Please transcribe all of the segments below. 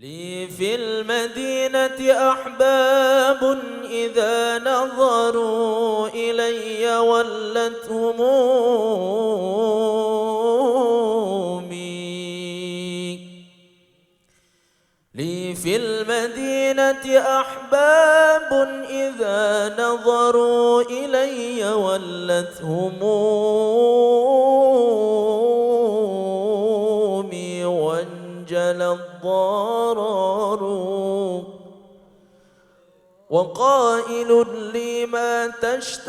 لي في المدينة أحباب إذا نظروا إلي ولت همومي. لي في المدينة أحباب إذا نظروا إلي ولت همومي وانجلى الضرر. وقائل لي ما تشتاق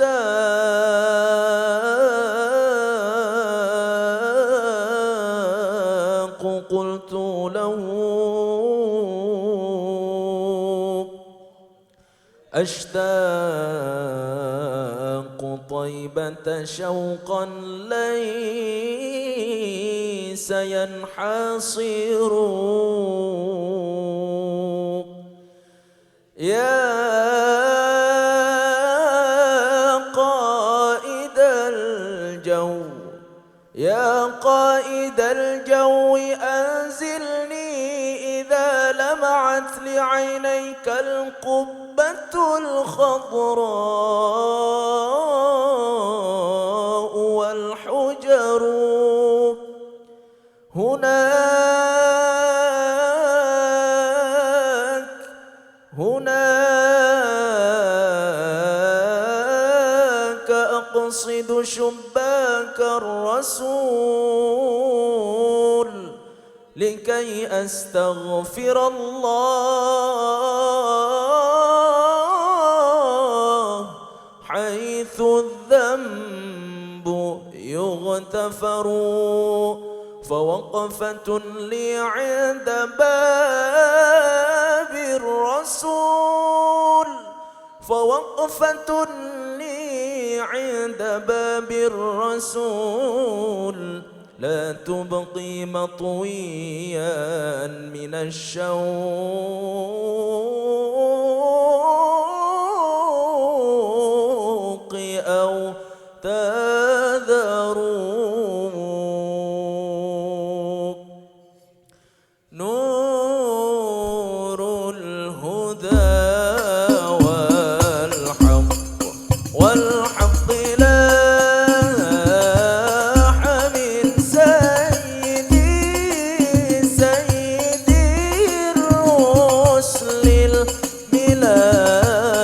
قلت له أشتاق طيبة شوقا ليس ينحصر. يا قائد الجو يا قائد الجو أنزلني إذا لمعت لعينيك القبة الخضراء والحجر. هناك أقصد شباك الرسول لكي أستغفر الله حيث الذنب يغتفر. فوقفة لي عند باب الرسول فوقفة لي عند باب الرسول لا تبقي مطويا من الشوق أو تذر. نور الهدى والحق لاح من سيدي الرسل البلاد.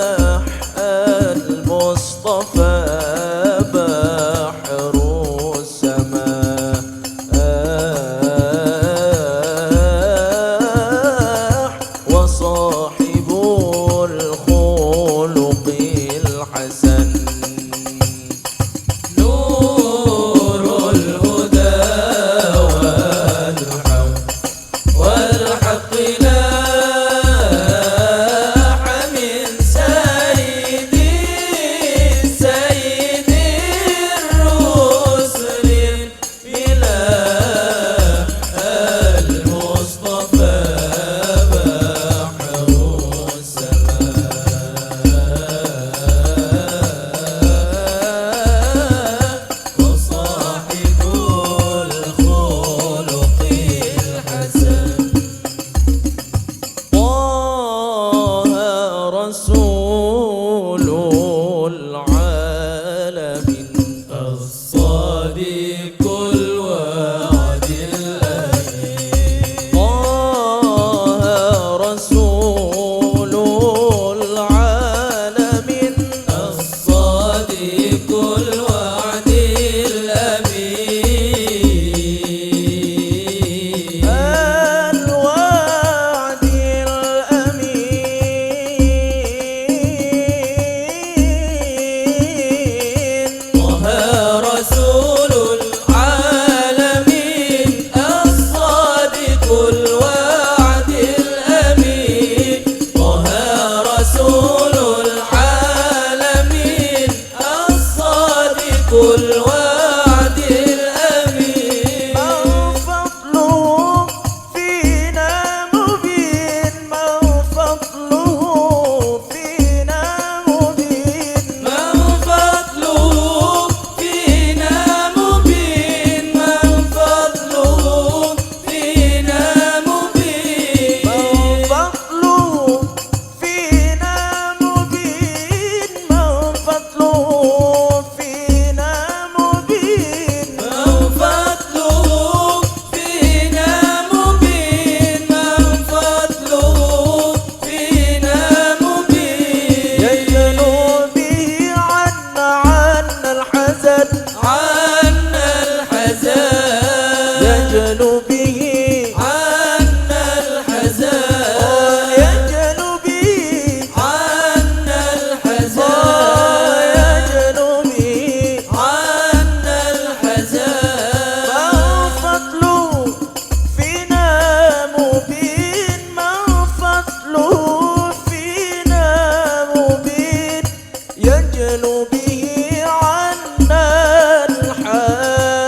يجل به عنا الحزان يجل به عنا الحزان يجل به عنا الحزان فضله فينا مبين فضله فينا مبين يجل به عنا الحزان